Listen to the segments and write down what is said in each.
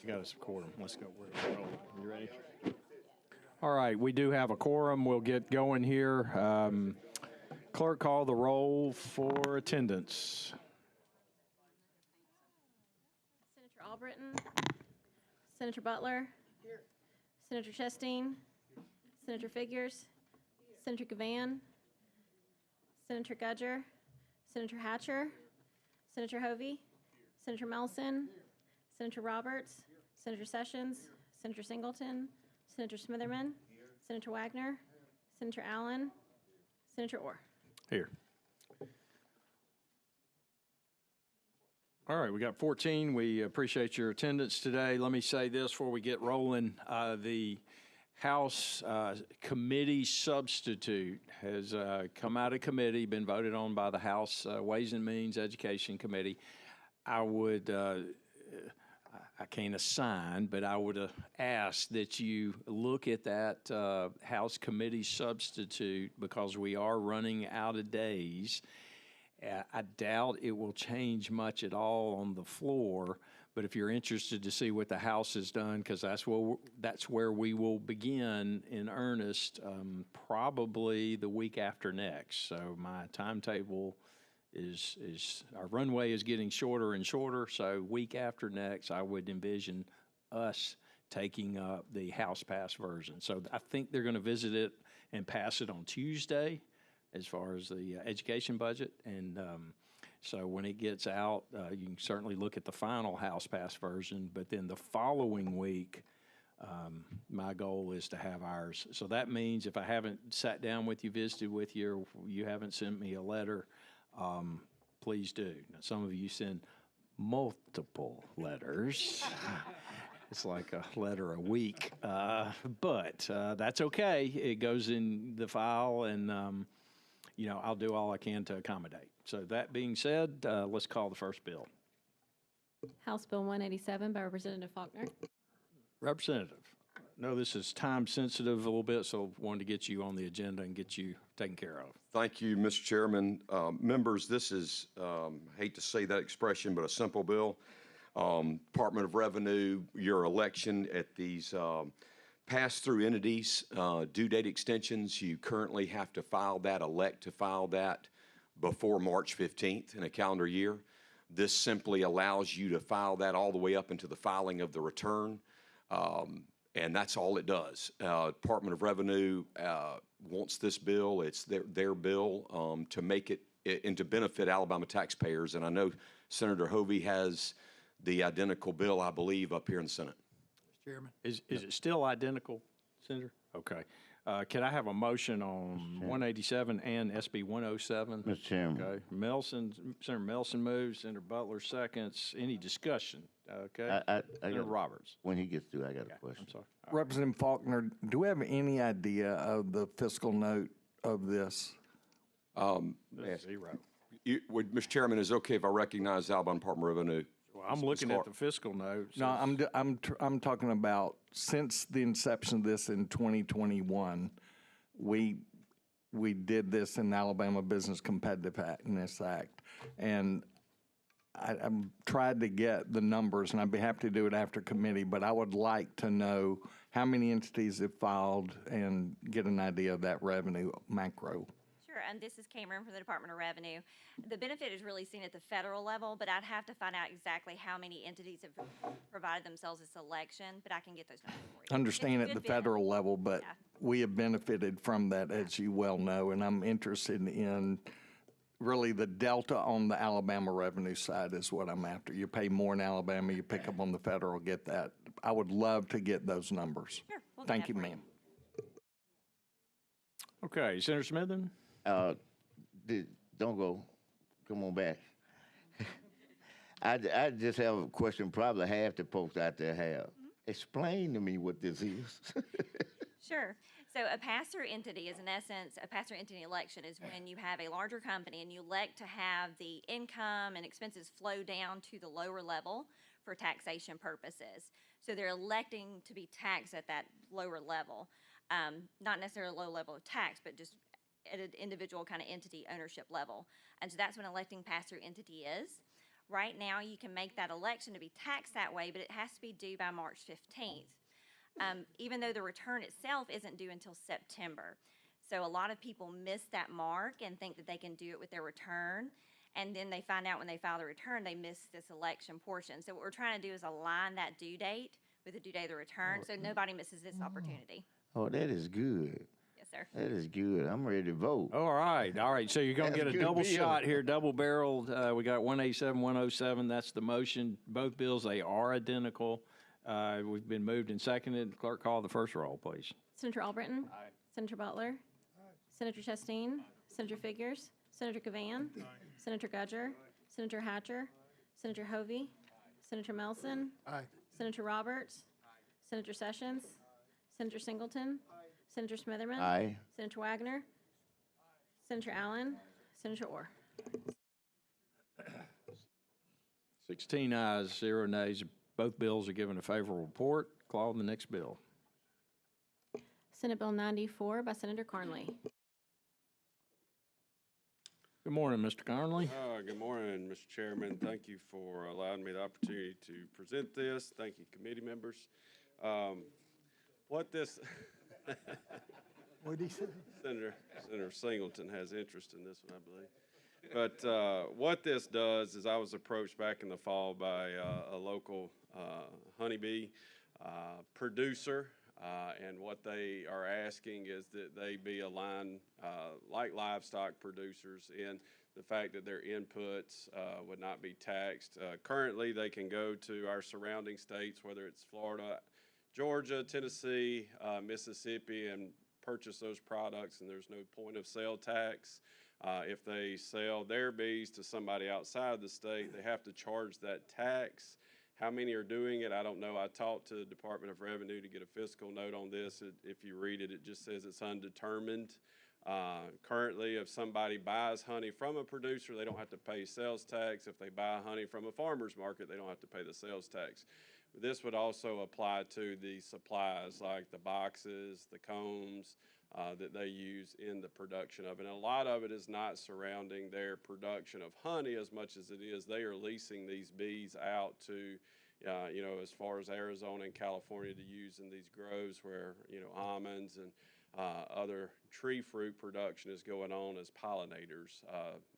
You got us a quorum. Let's go. You ready? All right, we do have a quorum. We'll get going here. Clerk, call the roll for attendance. Senator Albritton. Senator Butler. Here. Senator Chastain. Senator Figures. Senator Gavan. Senator Gudger. Senator Hatcher. Senator Hovey. Senator Melson. Senator Roberts. Senator Sessions. Senator Singleton. Senator Smitherman. Senator Wagner. Senator Allen. Senator Orr. Here. All right, we got 14. We appreciate your attendance today. Let me say this before we get rolling. The House committee substitute has come out of committee, been voted on by the House Ways and Means Education Committee. I would, I can't assign, but I would ask that you look at that House committee substitute because we are running out of days. I doubt it will change much at all on the floor, but if you're interested to see what the House has done, because that's where we will begin in earnest, probably the week after next. So my timetable is our runway is getting shorter and shorter. So week after next, I would envision us taking up the House pass version. So I think they're going to visit it and pass it on Tuesday, as far as the education budget. And so when it gets out, you can certainly look at the final House pass version, but then the following week, my goal is to have ours. So that means if I haven't sat down with you, visited with you, or you haven't sent me a letter, please do. Now, some of you send multiple letters. It's like a letter a week, but that's okay. It goes in the file, and I'll do all I can to accommodate. So that being said, let's call the first bill. House Bill 187 by Representative Faulkner. Representative, no, this is time sensitive a little bit, so wanted to get you on the agenda and get you taken care of. Thank you, Mr. Chairman. Members, this is, hate to say that expression, but a simple bill. Department of Revenue, your election at these pass-through entities, due date extensions, you currently have to file that, elect to file that before March 15th in a calendar year. This simply allows you to file that all the way up into the filing of the return, and that's all it does. Department of Revenue wants this bill. It's their bill to make it and to benefit Alabama taxpayers, and I know Senator Hovey has the identical bill, I believe, up here in the Senate. Chairman. Is it still identical, Senator? Okay. Can I have a motion on 187 and SB 107? Mr. Chairman. Okay. Senator Melson moves. Senator Butler seconds. Any discussion? Okay. Senator Roberts. When he gets through, I got a question. I'm sorry. Representative Faulkner, do we have any idea of the fiscal note of this? Zero. Mr. Chairman, is it okay if I recognize Alabama Department of Revenue? Well, I'm looking at the fiscal note. No, I'm talking about since the inception of this in 2021, we did this in the Alabama Business Competitiveness Act, and I'm tried to get the numbers, and I'd be happy to do it after committee, but I would like to know how many entities have filed and get an idea of that revenue macro. And this is Cameron from the Department of Revenue. The benefit is really seen at the federal level, but I'd have to find out exactly how many entities have provided themselves this election, but I can get those numbers for you. Understand at the federal level, but yeah, we have benefited from that, as you well know, and I'm interested in really the delta on the Alabama revenue side is what I'm after. You pay more in Alabama, you pick up on the federal, get that. I would love to get those numbers. Sure. We'll Thank you, ma'am. Okay, Senator Smitherman. Don't go. Come on back. I just have a question probably half the folks out there have. Explain to me what this is. Sure. So a pass-through entity is, in essence, a pass-through entity election is when you have a larger company and you elect to have the income and expenses flow down to the lower level for taxation purposes. So they're electing to be taxed at that lower level, not necessarily a low level of tax, but just at an individual kind of entity ownership level. And so that's what an electing pass-through entity is. Right now, you can make that election to be taxed that way, but it has to be due by March 15th. Even though the return itself isn't due until September. So a lot of people miss that mark and think that they can do it with their return. And then they find out when they file the return, they miss this election portion. So what we're trying to do is align that due date with the due date of the return, so nobody misses this opportunity. Oh, that is good. Yes, sir. That is good. I'm ready to vote. All right. So you're going to That's get a a good double bill. shot here, double barreled. We got 187, 107. That's the motion. Both bills, they are identical. We've been moved and seconded. Clerk, call the first roll, please. Senator Albritton? Senator Butler? Senator Chastain? Senator Figurs? Senator Cavan? Senator Gudger? Senator Hatcher? Senator Hovey? Senator Melson? Senator Roberts? Senator Sessions? Senator Singleton? Senator Smitherman? Aye. Senator Wagner? Senator Allen? Senator Orr? 16 ayes, 0 nays. Both bills are given a favorable report. Call the next bill. Senate Bill 94 by Senator Carnley. Good morning, Mr. Conley. Good morning, Mr. Chairman. Thank you for allowing me the opportunity to present this. Thank you, committee members. What this, What did he say? Senator Singleton has interest in this one, I believe. But what this does is I was approached back in the fall by a local honeybee producer. And what they are asking is that they be aligned like livestock producers in the fact that their inputs would not be taxed. Currently, they can go to our surrounding states, whether it's Florida, Georgia, Tennessee, Mississippi, and purchase those products, and there's no point of sale tax. If they sell their bees to somebody outside the state, they have to charge that tax. How many are doing it? I don't know. I talked to the Department of Revenue to get a fiscal note on this. If you read it, it just says it's undetermined. Currently, if somebody buys honey from a producer, they don't have to pay sales tax. If they buy honey from a farmer's market, they don't have to pay the sales tax. This would also apply to the supplies like the boxes, the combs that they use in the production of it. And a lot of it is not surrounding their production of honey as much as it is they are leasing these bees out to, as far as Arizona and California to use in these groves where, almonds and other tree fruit production is going on as pollinators.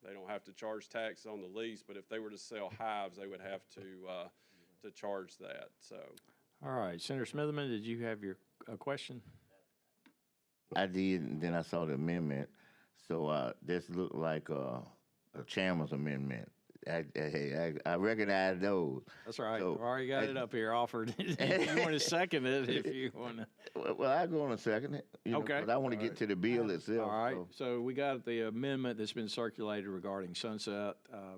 They don't have to charge tax on the lease, but if they were to sell hives, they would have to charge that. So, All right, Senator Smitherman, did you have a question? I did, and then I saw the amendment. So this looked like a chairman's amendment. I recognize those. That's right. So, I've already got it up here offered. You want to second it if you want to. Well, I go on a second. Okay. But I want to get to the bill itself. All right. so. So we got the amendment that's been circulated regarding sunset.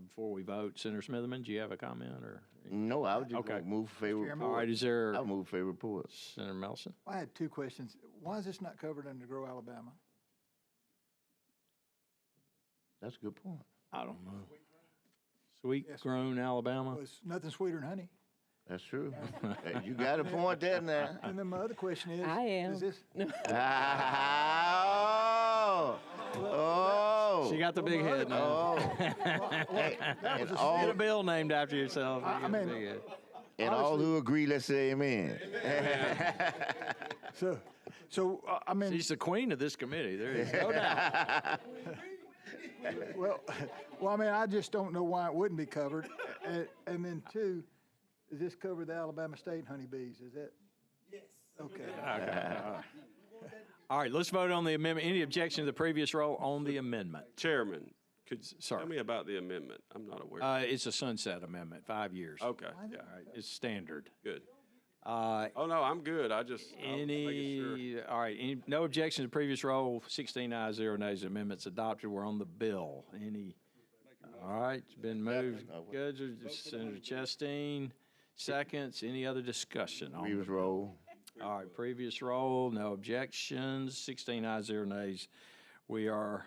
Before we vote, Senator Smitherman, do you have a comment or? No, I was just Okay. going to move for favorite Chairman. report. All right. Is there I'll move favorite report. Senator Melson? I had two questions. Why is this not covered under Grow Alabama? That's a good point. I don't know. Sweet Yes. grown Alabama. Well, it's nothing sweeter than honey. That's true. Hey, you got a point there now. And then my other question is, I am. is this, Oh. She got the big head now. Oh. that was And a, all, Get a bill named after yourself. I You got the mean- big head. and all who agree, let's say amen. so I mean, She's the queen of this committee. There is no doubt. well, I mean, I just don't know why it wouldn't be covered. And then two, does this cover the Alabama state honeybees? Is that? Yes. Okay. All right, let's vote on the amendment. Any objection to the previous roll on the amendment? Chairman, could Sir. tell me about the amendment? I'm not aware. It's a sunset amendment, 5 years. Okay, yeah, All right, it's standard. good. Uh, Oh, no, I'm good. I was making sure. all right, no objection to the previous roll, 16 ayes, 0 nays, amendment's adopted. We're on the bill. All right, it's been moved. Good, Senator Chastain, seconds. Any other discussion on Previous the roll. All right, previous roll, no objections, 16 ayes, 0 nays. We are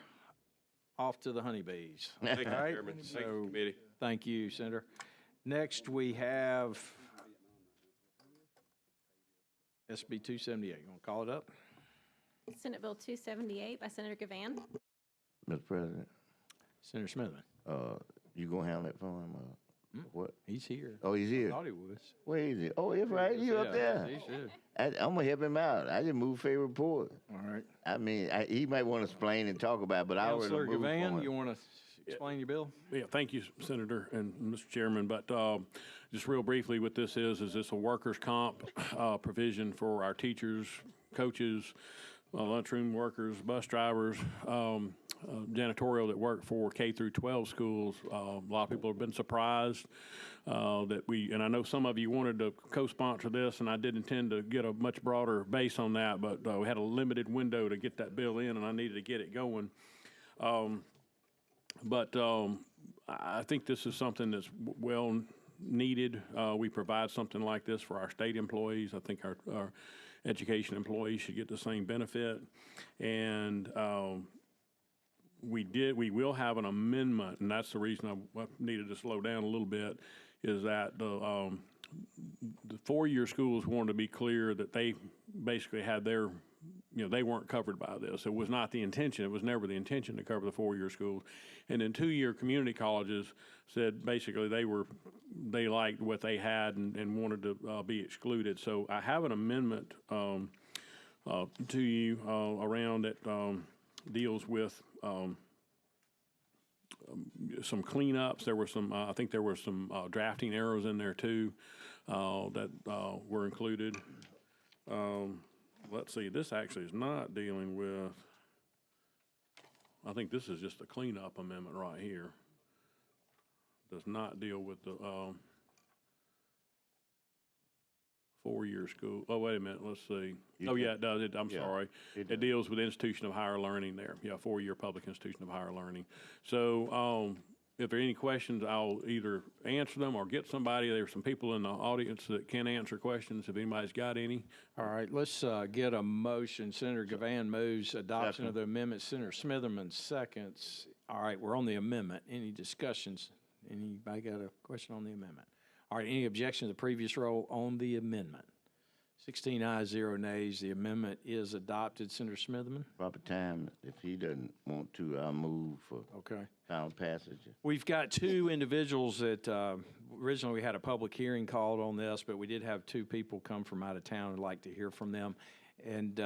off to the honeybees. Thank you, All right, Chairman. Thank you, so committee. thank you, Senator. Next, we have SB 278. You want to call it up? Senate Bill 278 by Senator Cavan. Mr. President, Senator Smithman. you gonna handle that for him? What? He's here. Oh, he's I here. thought he was. Where is he? Oh, it's right. You up Yeah, there? he's here. I'm gonna help him out. I just moved favorite report. All right. I mean, he might want to explain and talk about it, but I already Counselor moved for Gavan, him. you want to explain your bill? Yeah, thank you, Senator and Mr. Chairman. But just real briefly, what this is this a workers' comp provision for our teachers, coaches, lunchroom workers, bus drivers, janitorial that work for K through 12 schools. A lot of people have been surprised that and I know some of you wanted to co-sponsor this, and I did intend to get a much broader base on that, but we had a limited window to get that bill in, and I needed to get it going. But I think this is something that's well needed. We provide something like this for our state employees. I think our education employees should get the same benefit. And we will have an amendment, and that's the reason I needed to slow down a little bit, is that the four-year schools wanted to be clear that they basically had their, they weren't covered by this. It was not the intention. It was never the intention to cover the four-year schools. And then two-year community colleges said basically they liked what they had and wanted to be excluded. So I have an amendment to you around that deals with some cleanups. There were some, I think there were some drafting errors in there too that were included. Let's see, this actually is not dealing with, I think this is just a cleanup amendment right here. Does not deal with the four-year school. Oh, wait a minute, let's see. Oh, yeah, it does. I'm sorry. It deals with institution of higher learning there. Yeah, four-year public institution of higher learning. So if there are any questions, I'll either answer them or get somebody. There's some people in the audience that can answer questions if anybody's got any. All right, let's get a motion. Senator Gavan moves adoption of the amendment. Senator Smitherman seconds. All right, we're on the amendment. Any discussions? Anybody got a question on the amendment? All right, any objection to the previous roll on the amendment? 16 ayes, 0 nays. The amendment is adopted. Senator Smitherman? Proper time. If he doesn't want to, I'll move for Okay. final passage. We've got two individuals that originally we had a public hearing called on this, but we did have two people come from out of town. I'd like to hear from them. And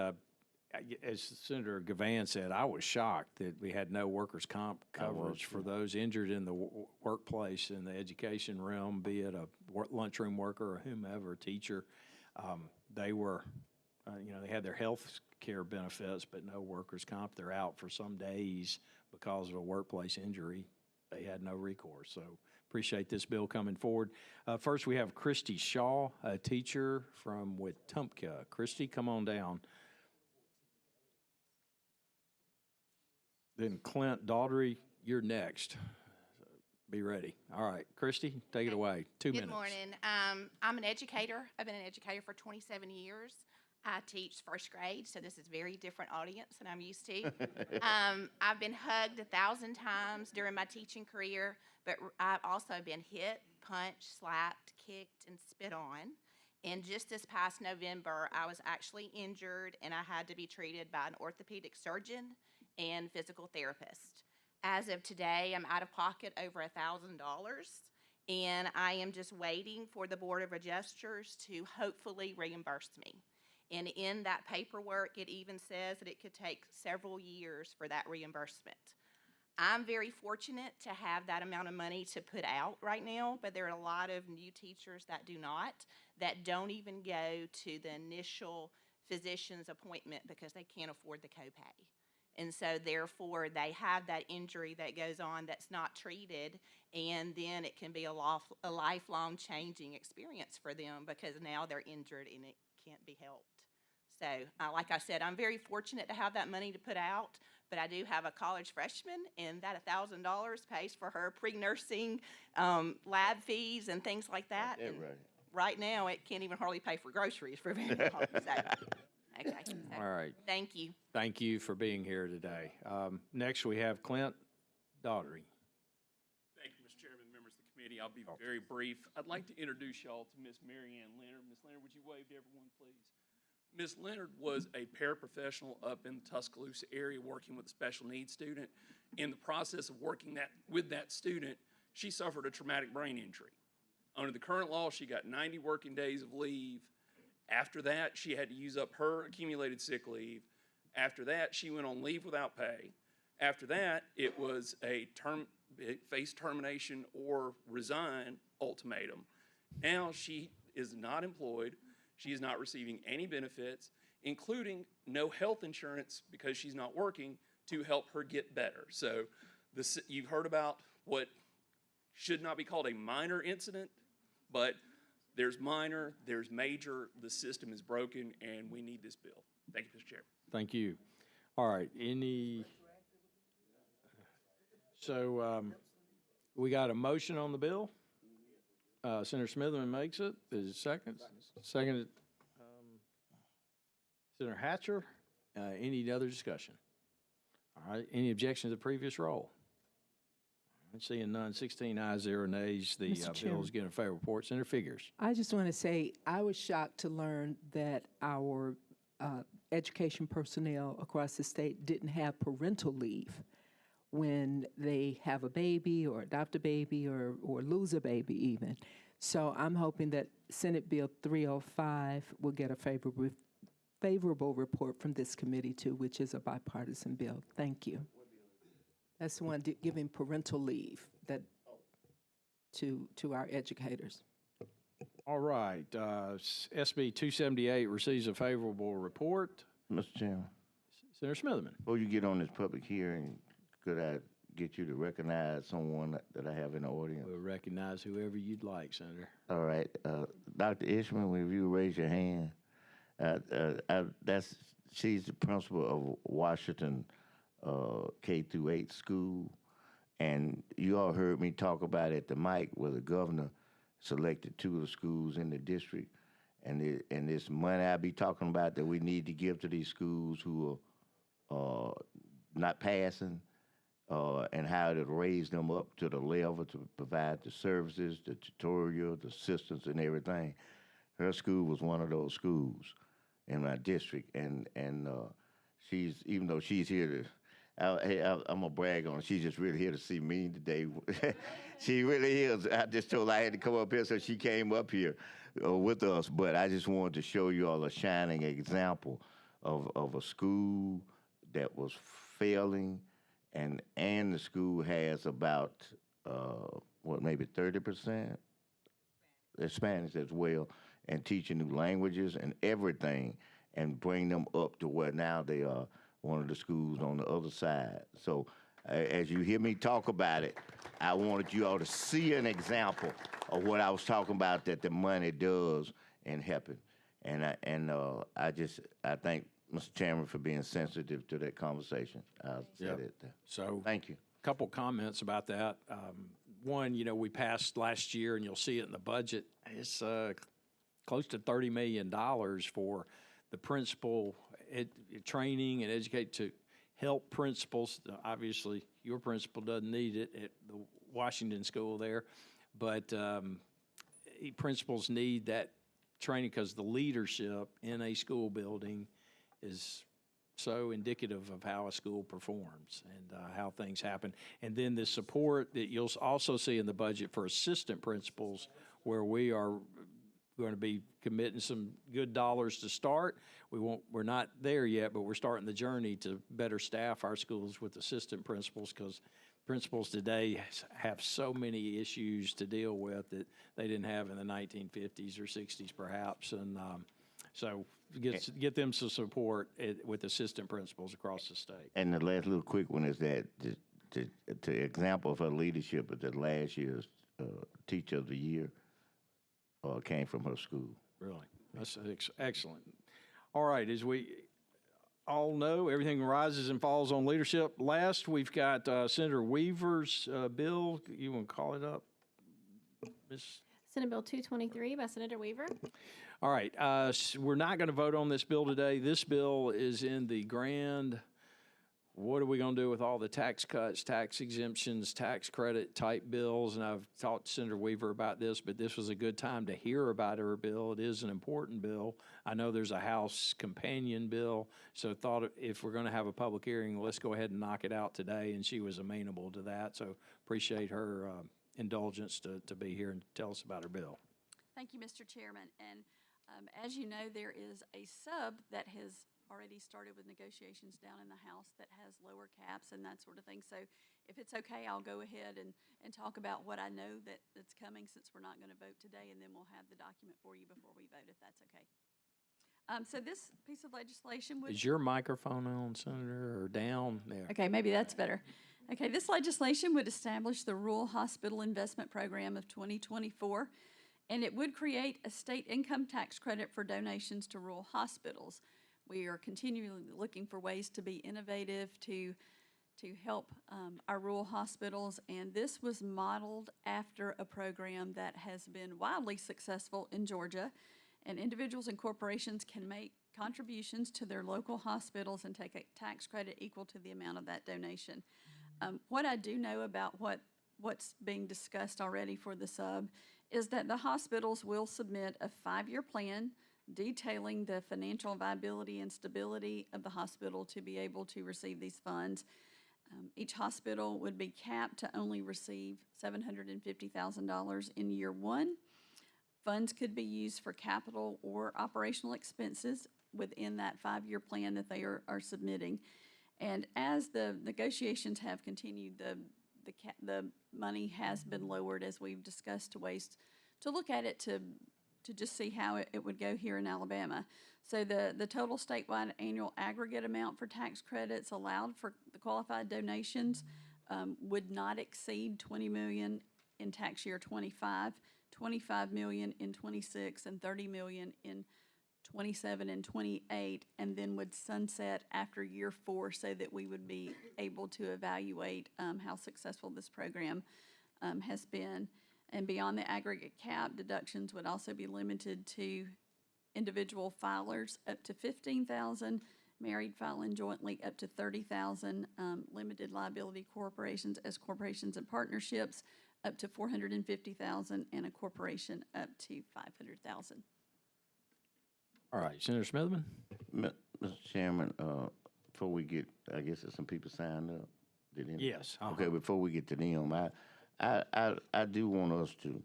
as Senator Gavan said, I was shocked that we had no workers' comp coverage for those injured in the workplace in the education realm, be it a lunchroom worker or whomever, teacher. They were, they had their health care benefits, but no workers' comp. They're out for some days because of a workplace injury. They had no recourse. So appreciate this bill coming forward. First, we have Christy Shaw, a teacher from Wetumpka. Christy, come on down. Then Clint Daughtry, you're next. Be ready. All right, Christy, take it away. 2 minutes. Good morning. I'm an educator. I've been an educator for 27 years. I teach first grade, so this is a very different audience than I'm used to. I've been hugged 1,000 times during my teaching career, but I've also been hit, punched, slapped, kicked, and spit on. And just this past November, I was actually injured, and I had to be treated by an orthopedic surgeon and physical therapist. As of today, I'm out of pocket over $1,000, and I am just waiting for the Board of Adjusters to hopefully reimburse me. And in that paperwork, it even says that it could take several years for that reimbursement. I'm very fortunate to have that amount of money to put out right now, but there are a lot of new teachers that do not, that don't even go to the initial physician's appointment because they can't afford the copay. And so therefore, they have that injury that goes on that's not treated, and then it can be a lifelong changing experience for them because now they're injured and it can't be helped. So like I said, I'm very fortunate to have that money to put out, but I do have a college freshman, and that $1,000 pays for her pre-nursing lab fees and things like that. That's And right. right now, it can't even hardly pay for groceries for very long. So, okay. So, All right. thank you. Thank you for being here today. Next, we have Clint Daughtry. Thank you, Mr. Chairman, members of the committee. I'll be very brief. I'd like to introduce y'all to Miss Mary Ann Leonard. Miss Leonard, would you wave to everyone, please? Miss Leonard was a paraprofessional up in the Tuscaloosa area working with a special needs student. In the process of working with that student, she suffered a traumatic brain injury. Under the current law, she got 90 working days of leave. After that, she had to use up her accumulated sick leave. After that, she went on leave without pay. After that, it was it faced termination or resign ultimatum. Now she is not employed. She is not receiving any benefits, including no health insurance because she's not working to help her get better. So you've heard about what should not be called a minor incident, but there's minor, there's major, the system is broken, and we need this bill. Thank you, Mr. Chair. Thank you. All right, so we got a motion on the bill. Senator Smitherman makes it. Is it second? Seconded. Senator Hatcher. Any other discussion? All right, any objection to the previous roll? Seeing none, 16 ayes, 0 nays. The bill is getting a favorable report. Senator Figures. I just want to say I was shocked to learn that our education personnel across the state didn't have parental leave when they have a baby or adopt a baby or lose a baby even. So I'm hoping that Senate Bill 305 will get a favorable report from this committee too, which is a bipartisan bill. Thank you. That's the one giving parental leave to our educators. All right, SB 278 receives a favorable report. Mr. Chairman, Senator Smitherman. before you get on this public hearing, could I get you to recognize someone that I have in the audience? We'll recognize whoever you'd like, Senator. All right, Dr. Ishman, if you raise your hand, she's the principal of Washington K-8 school, and you all heard me talk about at the mic where the governor selected 2 of the schools in the district, and this money I be talking about that we need to give to these schools who are not passing, and how to raise them up to the level to provide the services, the tutorial, the assistance, and everything. Her school was one of those schools in my district, and she's, even though she's here to, I'm gonna brag on her. She's just really here to see me today. She really is. I just told her I had to come up here, so she came up here with us. But I just wanted to show you all a shining example of a school that was failing, and the school has about maybe 30% Spanish as well, and teaching new languages and everything, and bring them up to where now they are one of the schools on the other side. So as you hear me talk about it, I wanted you all to see an example of what I was talking about that the money does in helping. And I thank Mr. Chairman for being sensitive to that conversation. I said it there. So Thank you. a couple comments about that. One, we passed last year, and you'll see it in the budget. It's close to $30 million for the principal training and educate to help principals. Obviously, your principal doesn't need it at the Washington school there, but principals need that training because the leadership in a school building is so indicative of how a school performs and how things happen. And then the support that you'll also see in the budget for assistant principals, where we are going to be committing some good dollars to start. We're not there yet, but we're starting the journey to better staff our schools with assistant principals, because principals today have so many issues to deal with that they didn't have in the 1950s or 60s perhaps. And so get them some support with assistant principals across the state. And the last little quick one is that the example of her leadership at the last year's Teacher of the Year came from her school. Really? That's excellent. All right, as we all know, everything rises and falls on leadership. Last, we've got Senator Weaver's bill. You want to call it up, Ms.? Senate Bill 223 by Senator Weaver. All right, we're not going to vote on this bill today. This bill is in the grand, what are we going to do with all the tax cuts, tax exemptions, tax credit type bills? And I've talked to Senator Weaver about this, but this was a good time to hear about her bill. It is an important bill. I know there's a House companion bill, so thought if we're going to have a public hearing, let's go ahead and knock it out today. And she was amenable to that, so appreciate her indulgence to be here and tell us about her bill. Thank you, Mr. Chairman. And as you know, there is a sub that has already started with negotiations down in the House that has lower caps and that sort of thing. So if it's okay, I'll go ahead and talk about what I know that's coming, since we're not going to vote today, and then we'll have the document for you before we vote, if that's okay. So this piece of legislation would... Is your microphone on, Senator, or down there? Okay, maybe that's better. Okay, this legislation would establish the Rural Hospital Investment Program of 2024, and it would create a state income tax credit for donations to rural hospitals. We are continually looking for ways to be innovative to help our rural hospitals, and this was modeled after a program that has been wildly successful in Georgia. And individuals and corporations can make contributions to their local hospitals and take a tax credit equal to the amount of that donation. What I do know about what's being discussed already for the sub is that the hospitals will submit a 5-year plan detailing the financial viability and stability of the hospital to be able to receive these funds. Each hospital would be capped to only receive $750,000 in year 1. Funds could be used for capital or operational expenses within that 5-year plan that they are submitting. And as the negotiations have continued, the money has been lowered, as we've discussed, to ways to look at it to just see how it would go here in Alabama. So the total statewide annual aggregate amount for tax credits allowed for the qualified donations would not exceed $20 million in tax year 25. $25 million in 26 and $30 million in 27 and 28, and then would sunset after year 4 so that we would be able to evaluate how successful this program has been. And beyond the aggregate cap, deductions would also be limited to individual filers up to $15,000, married filing jointly up to $30,000, limited liability corporations as corporations and partnerships up to $450,000, and a corporation up to $500,000. All right, Senator Smithman? Mr. Chairman, before we get, I guess there's some people signed up. Did any? Yes. Okay, before we get to them, I do want us to,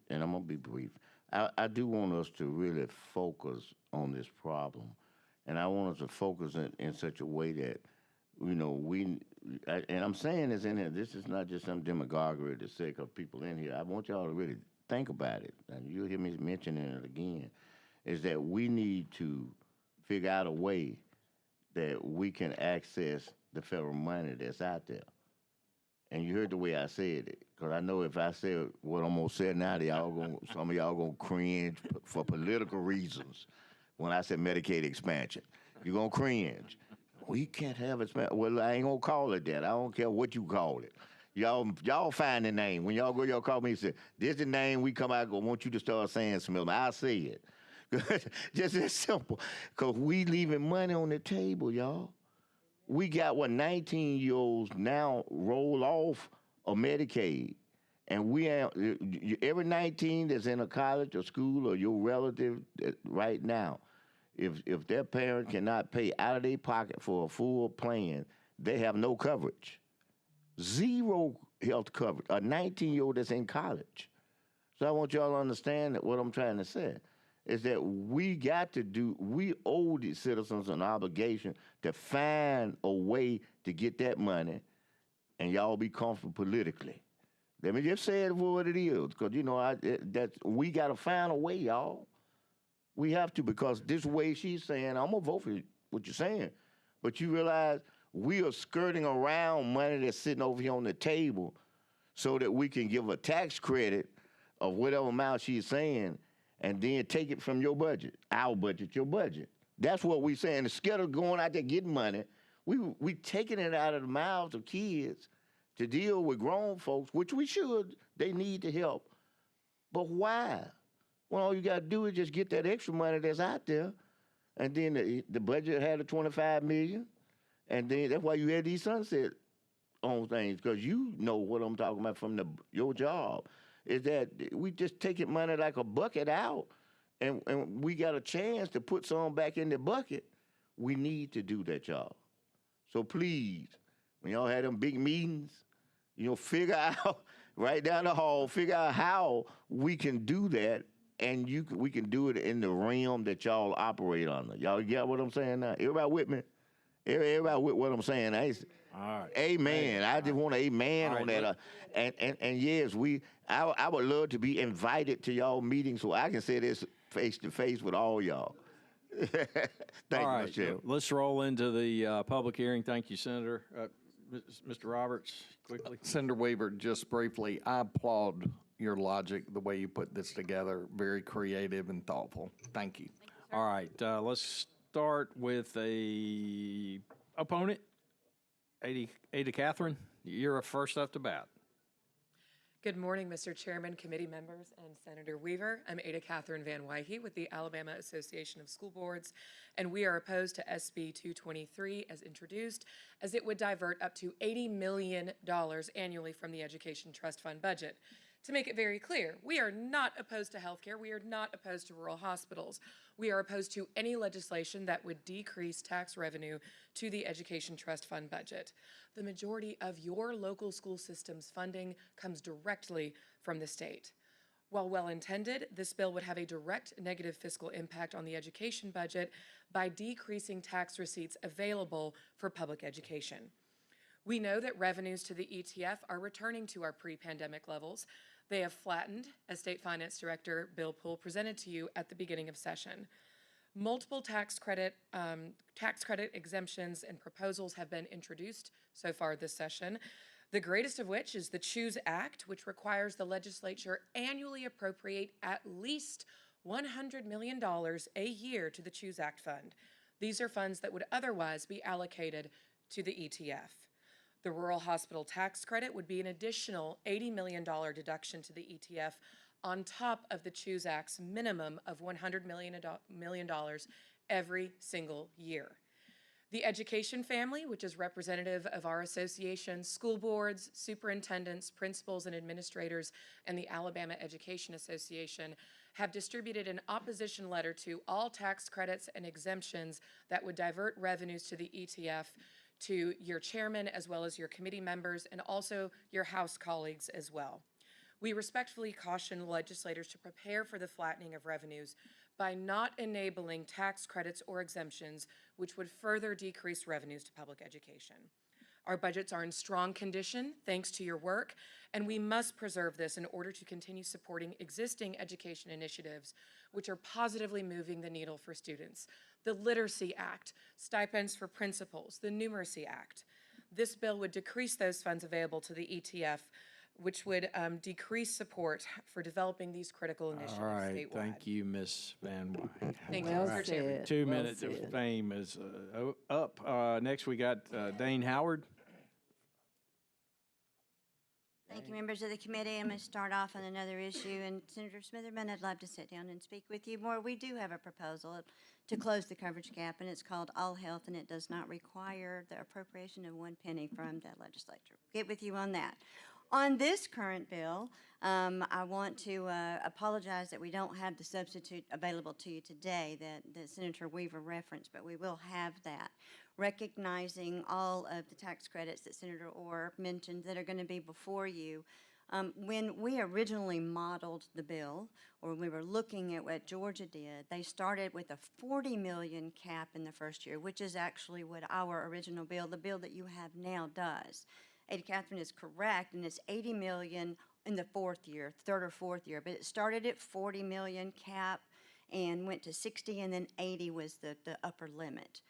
and I'm gonna be brief. I do want us to really focus on this problem, and I want us to focus in such a way that, you know, and I'm saying this in here, this is not just some demagoguery to say because people in here. I want y'all to really think about it, and you'll hear me mentioning it again, is that we need to figure out a way that we can access the federal money that's out there. And you heard the way I said it, because I know if I say what I'm gonna say now, some of y'all gonna cringe for political reasons. When I said Medicaid expansion, you're gonna cringe. We can't have expansion. Well, I ain't gonna call it that. I don't care what you call it. Y'all find the name. When y'all call me and say, this is the name we come out, I want you to start saying something. I'll say it. Just as simple. Because we leaving money on the table, y'all. We got 19-year-olds now roll off of Medicaid. And we have, every 19 that's in a college or school or your relative right now, if their parent cannot pay out of their pocket for a full plan, they have no coverage. Zero health coverage. A 19-year-old that's in college. So I want y'all to understand that what I'm trying to say is that we owe the citizens an obligation to find a way to get that money and y'all be comfortable politically. Let me just say it for what it is, because, you know, we got to find a way, y'all. We have to, because this way she's saying, I'm going to vote for what you're saying. But you realize we are skirting around money that's sitting over here on the table so that we can give a tax credit of whatever amount she's saying and then take it from your budget, our budget, your budget. That's what we're saying. Instead of going out there getting money, we taking it out of the mouths of kids to deal with grown folks, which we should. They need the help. But why? Well, all you got to do is just get that extra money that's out there, and then the budget had a $25 million, and then that's why you had these sunset on things, because you know what I'm talking about from your job, is that we just taking money like a bucket out, and we got a chance to put some back in the bucket. We need to do that, y'all. So please, when y'all have them big meetings, you know, figure out right down the hall, figure out how we can do that, and we can do it in the realm that y'all operate under. Y'all get what I'm saying now? Everybody with me? Everybody with what I'm saying? All right. Amen. I just want an amen All on right, that. And yes, I would love to be invited to y'all meetings so I can say this face to face with all y'all. Thank All you, right, Mr. Chairman. let's roll into the public hearing. Thank you, Senator. Mr. Roberts, quickly. Senator Weaver, just briefly, I applaud your logic, the way you put this together, very creative and thoughtful. Thank you. All right, let's start with a opponent. Ada Catherine, you're first up to bat. Good morning, Mr. Chairman, committee members, and Senator Weaver. I'm Ada Catherine Van Wyhe with the Alabama Association of School Boards, and we are opposed to SB 223 as introduced, as it would divert up to $80 million annually from the Education Trust Fund budget. To make it very clear, we are not opposed to healthcare. We are not opposed to rural hospitals. We are opposed to any legislation that would decrease tax revenue to the Education Trust Fund budget. The majority of your local school system's funding comes directly from the state. While well-intended, this bill would have a direct negative fiscal impact on the education budget by decreasing tax receipts available for public education. We know that revenues to the ETF are returning to our pre-pandemic levels. They have flattened, as State Finance Director Bill Poole presented to you at the beginning of session. Multiple tax credit exemptions and proposals have been introduced so far this session, the greatest of which is the CHOOSE Act, which requires the legislature annually appropriate at least $100 million a year to the CHOOSE Act fund. These are funds that would otherwise be allocated to the ETF. The Rural Hospital Tax Credit would be an additional $80 million deduction to the ETF on top of the CHOOSE Act's minimum of $100 million every single year. The education family, which is representative of our association, school boards, superintendents, principals, and administrators, and the Alabama Education Association, have distributed an opposition letter to all tax credits and exemptions that would divert revenues to the ETF to your chairman as well as your committee members and also your House colleagues as well. We respectfully caution legislators to prepare for the flattening of revenues by not enabling tax credits or exemptions which would further decrease revenues to public education. Our budgets are in strong condition thanks to your work, and we must preserve this in order to continue supporting existing education initiatives which are positively moving the needle for students. The Literacy Act, stipends for principals, the Numeracy Act. This bill would decrease those funds available to the ETF, which would decrease support for developing these critical initiatives All right, statewide. thank you, Ms. Van Wyk. Thank you, Well Mr. Chairman. said. 2 Well minutes of said. fame is up. Next, we got Dane Howard. Thank you, members of the committee. I'm going to start off on another issue. And Senator Smitherman, I'd love to sit down and speak with you more. We do have a proposal to close the coverage gap, and it's called All Health, and it does not require the appropriation of 1 penny from the legislature. Get with you on that. On this current bill, I want to apologize that we don't have the substitute available to you today that Senator Weaver referenced, but we will have that. Recognizing all of the tax credits that Senator Orr mentioned that are going to be before you. When we originally modeled the bill, or we were looking at what Georgia did, they started with a $40 million cap in the first year, which is actually what our original bill, the bill that you have now, does. Ada Catherine is correct, and it's $80 million in the third or fourth year, but it started at $40 million cap and went to 60, and then 80 was the upper limit.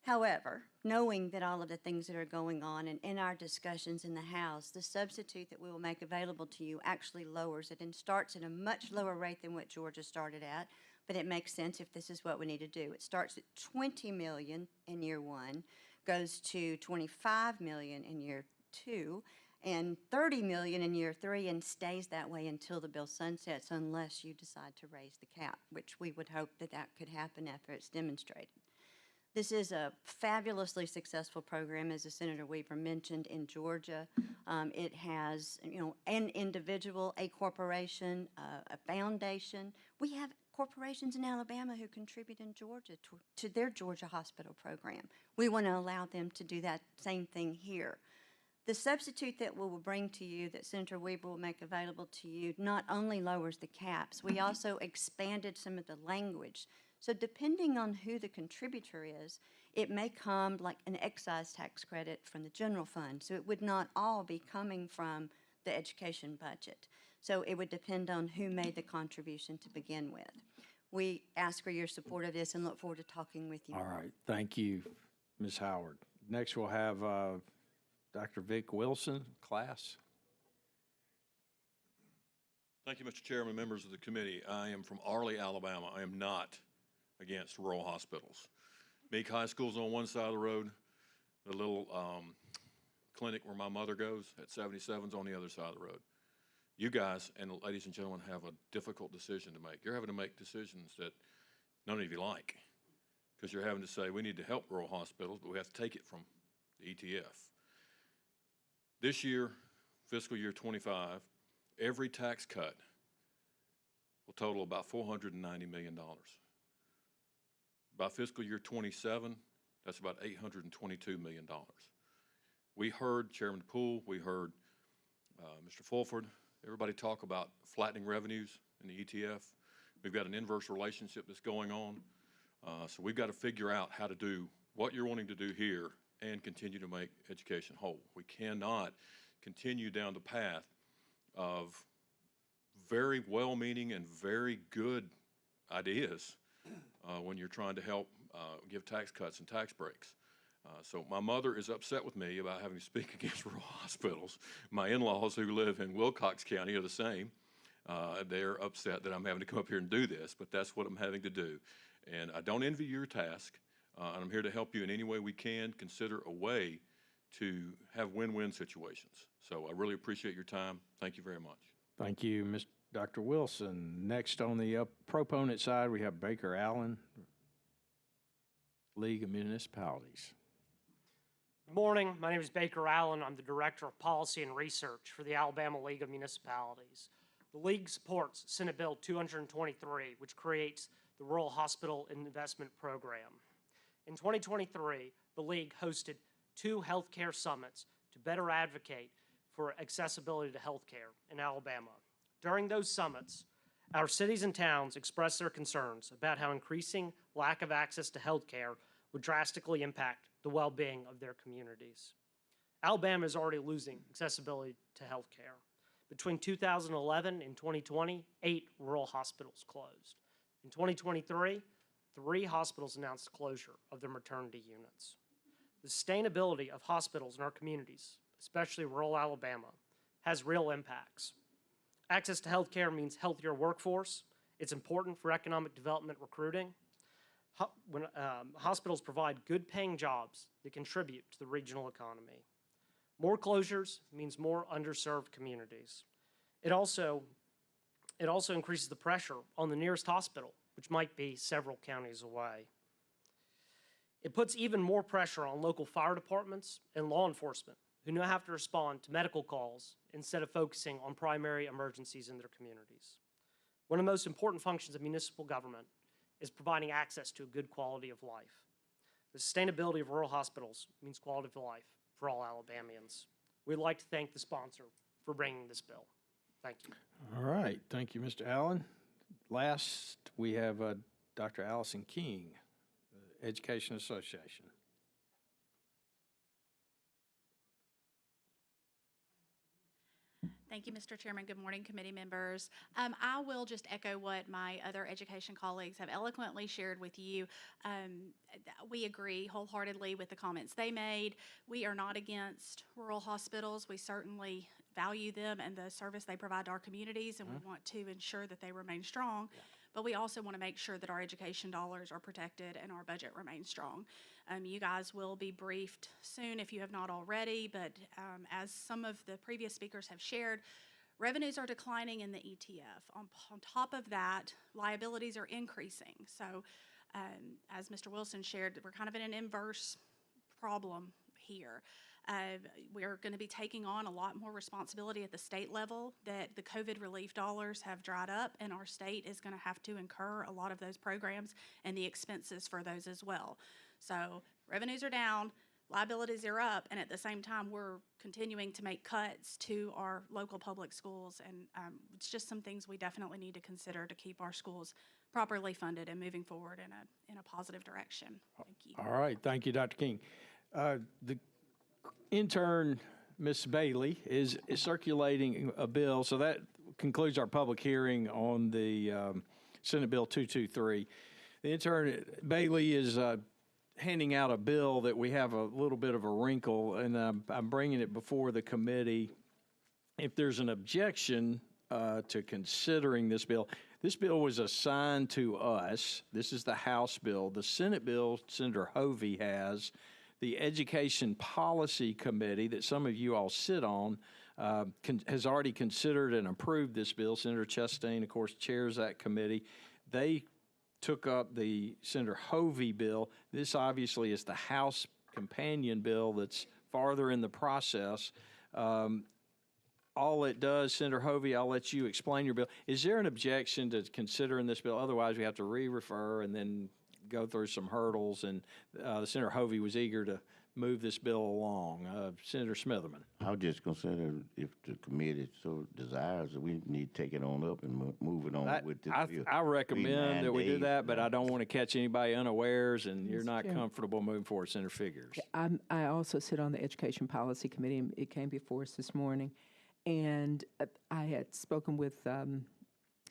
However, knowing that all of the things that are going on and in our discussions in the House, the substitute that we will make available to you actually lowers it and starts at a much lower rate than what Georgia started at, but it makes sense if this is what we need to do. It starts at $20 million in year 1, goes to $25 million in year 2, and $30 million in year 3, and stays that way until the bill sunsets unless you decide to raise the cap, which we would hope that that could happen after it's demonstrated. This is a fabulously successful program, as the Senator Weaver mentioned, in Georgia. It has, an individual, a corporation, a foundation. We have corporations in Alabama who contribute in Georgia to their Georgia hospital program. We want to allow them to do that same thing here. The substitute that we will bring to you, that Senator Weaver will make available to you, not only lowers the caps, we also expanded some of the language. So depending on who the contributor is, it may come like an excise tax credit from the general fund. So it would not all be coming from the education budget. So it would depend on who made the contribution to begin with. We ask for your support of this and look forward to talking with you. All right, thank you, Ms. Howard. Next, we'll have Dr. Vic Wilson, class. Thank you, Mr. Chairman, members of the committee. I am from Arley, Alabama. I am not against rural hospitals. Meek High School's on one side of the road. The little clinic where my mother goes at 77's on the other side of the road. You guys and ladies and gentlemen have a difficult decision to make. You're having to make decisions that none of you like, because you're having to say we need to help rural hospitals, but we have to take it from the ETF. This year, fiscal year 25, every tax cut will total about $490 million. By fiscal year 27, that's about $822 million. We heard Chairman Poole, we heard Mr. Fulford, everybody talk about flattening revenues in the ETF. We've got an inverse relationship that's going on. So we've got to figure out how to do what you're wanting to do here and continue to make education whole. We cannot continue down the path of very well-meaning and very good ideas when you're trying to help give tax cuts and tax breaks. So my mother is upset with me about having to speak against rural hospitals. My in-laws who live in Wilcox County are the same. They're upset that I'm having to come up here and do this, but that's what I'm having to do. And I don't envy your task, and I'm here to help you in any way we can. Consider a way to have win-win situations. So I really appreciate your time. Thank you very much. Thank you, Dr. Wilson. Next on the proponent side, we have Baker Allen, League of Municipalities. Good morning. My name is Baker Allen. I'm the Director of Policy and Research for the Alabama League of Municipalities. The League supports Senate Bill 223, which creates the Rural Hospital Investment Program. In 2023, the League hosted 2 healthcare summits to better advocate for accessibility to healthcare in Alabama. During those summits, our cities and towns expressed their concerns about how increasing lack of access to healthcare would drastically impact the well-being of their communities. Alabama is already losing accessibility to healthcare. Between 2011 and 2020, 8 rural hospitals closed. In 2023, 3 hospitals announced closure of their maternity units. The sustainability of hospitals in our communities, especially rural Alabama, has real impacts. Access to health care means healthier workforce. It's important for economic development recruiting. When hospitals provide good-paying jobs that contribute to the regional economy. More closures means more underserved communities. It also increases the pressure on the nearest hospital, which might be several counties away. It puts even more pressure on local fire departments and law enforcement, who now have to respond to medical calls instead of focusing on primary emergencies in their communities. One of the most important functions of municipal government is providing access to a good quality of life. The sustainability of rural hospitals means quality of life for all Alabamians. We'd like to thank the sponsor for bringing this bill. Thank you. All right, thank you, Mr. Allen. Last, we have Dr. Allison King, Education Association. Thank you, Mr. Chairman. Good morning, committee members. I will just echo what my other education colleagues have eloquently shared with you. We agree wholeheartedly with the comments they made. We are not against rural hospitals. We certainly value them and the service they provide to our communities, and we want to ensure that they remain strong. But we also want to make sure that our education dollars are protected and our budget remains strong. You guys will be briefed soon if you have not already, but as some of the previous speakers have shared, revenues are declining in the ETF. On top of that, liabilities are increasing. So as Mr. Wilson shared, we're kind of in an inverse problem here. We're going to be taking on a lot more responsibility at the state level, that the COVID relief dollars have dried up, and our state is going to have to incur a lot of those programs and the expenses for those as well. So revenues are down, liabilities are up, and at the same time, we're continuing to make cuts to our local public schools. And it's just some things we definitely need to consider to keep our schools properly funded and moving forward in a positive direction. Thank you. All right, thank you, Dr. King. The intern, Ms. Bailey, is circulating a bill, so that concludes our public hearing on the Senate Bill 223. The intern, Bailey, is handing out a bill that we have a little bit of a wrinkle, and I'm bringing it before the committee. If there's an objection to considering this bill was assigned to us. This is the House bill. The Senate bill, Senator Hovey has. The Education Policy Committee that some of you all sit on has already considered and approved this bill. Senator Chastain, of course, chairs that committee. They took up the Senator Hovey bill. This obviously is the House companion bill that's farther in the process. All it does, Senator Hovey, I'll let you explain your bill. Is there an objection to considering this bill? Otherwise, we have to re-refer and then go through some hurdles. And Senator Hovey was eager to move this bill along. Senator Smitherman. I was just consider if the committee so desires, we need to take it on up and move it on with this bill. I recommend that we do 9 that, but I don't want to catch anybody unawares, and you're Mr. not Chairman. comfortable moving forward, Senator Figures. I also sit on the Education Policy Committee, and it came before us this morning. And I had spoken with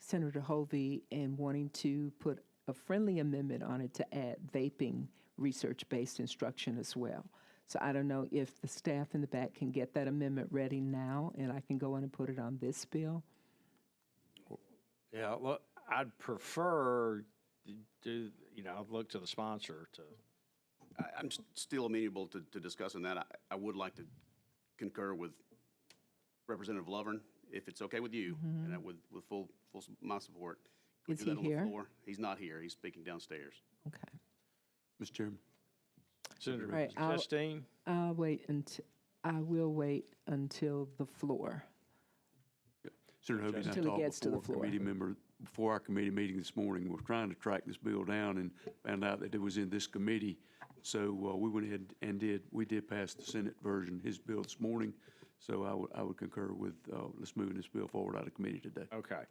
Senator Hovey and wanting to put a friendly amendment on it to add vaping research-based instruction as well. So I don't know if the staff in the back can get that amendment ready now, and I can go in and put it on this bill. Yeah, look, I'd prefer to, look to the sponsor to. I'm still amenable to discussing that. I would like to concur with Representative Lovern, if it's okay with you, and with full my support. Can we Is do that he on the here? floor? He's not here. He's speaking downstairs. Okay. Mr. Chairman. Senator All right, Chastain? I will wait until the floor. Senator Hovey and I Until it talked gets to the before floor. before our committee meeting this morning. We're trying to track this bill down and found out that it was in this committee. So we went ahead and we did pass the Senate version, his bill this morning. So I would concur with let's move this bill forward out of committee today. Okay.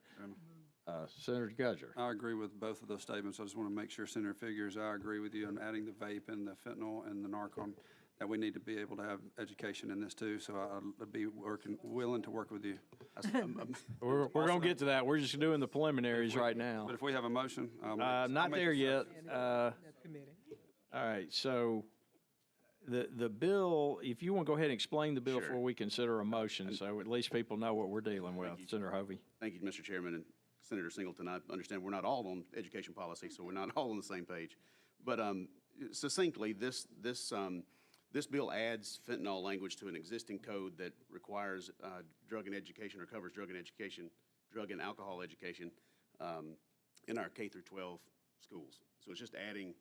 Senator Gudger. I agree with both of those statements. I just want to make sure, Senator Figures, I agree with you on adding the vape and the fentanyl and the narcan, that we need to be able to have education in this too. So I'd be willing to work with you. We're going to get to that. We're just doing the preliminaries right now. But if we have a motion. Not there yet. All right, so the bill, if you want to go ahead and explain the bill before we consider a motion, so at least people know what we're dealing with. Senator Hovey. Thank you, Mr. Chairman, and Senator Singleton. I understand we're not all on education policy, so we're not all on the same page. But succinctly, this bill adds fentanyl language to an existing code that requires drug and education, or covers drug and alcohol education in our K through 12 schools. So it's just adding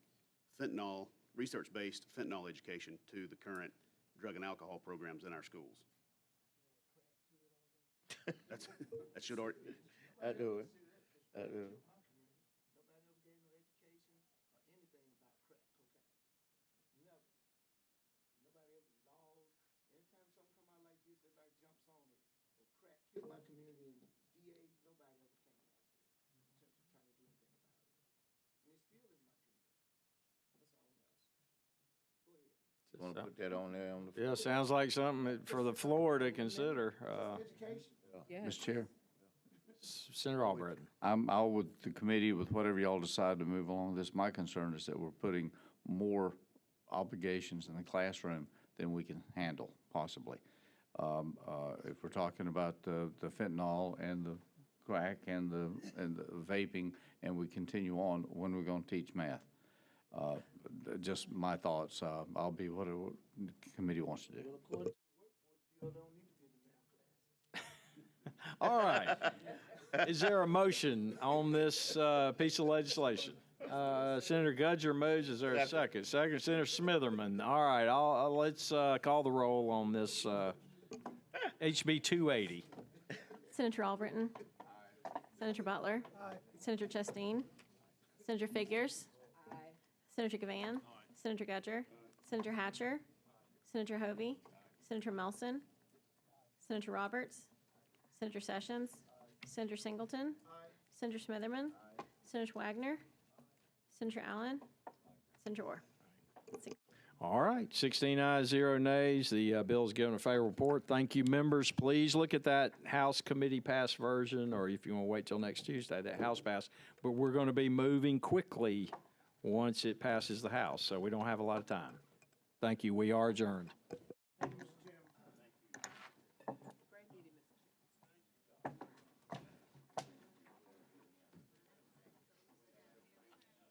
fentanyl, research-based fentanyl education to the current drug and alcohol programs in our schools. That should already. I do it. My community and DAs, nobody ever came after it in terms of trying to do anything about it. And it's still in my community. That's all I'm asking. Go ahead. Want to put that on there on the floor? Yeah, sounds like something for the floor to consider. Mr. Chair, Senator Albritton. I'm all with the committee with whatever y'all decide to move along this. My concern is that we're putting more obligations in the classroom than we can handle, possibly. If we're talking about the fentanyl and the crack and the vaping, and we continue on, when we're going to teach math. Just my thoughts. I'll be whatever the committee wants to do. All right. Is there a motion on this piece of legislation? Senator Gudger moves. Is there a second? Second, Senator Smitherman. All right. Let's call the roll on this HB 280. Senator Albritton. Senator Butler. Senator Chastain. Senator Figures. Senator Gavan. Senator Gudger. Senator Hatcher. Senator Hovey, Senator Melson, Senator Roberts, Senator Sessions, Senator Singleton, Senator Smitherman, Senator Wagner, Senator Allen, Senator Orr. All right, 16 ayes, 0 nays. The bill is given a favorable report. Thank you, members. Please look at that House committee passed version, or if you want to wait till next Tuesday, that House passed. But we're going to be moving quickly once it passes the House, so we don't have a lot of time. Thank you. We are adjourned.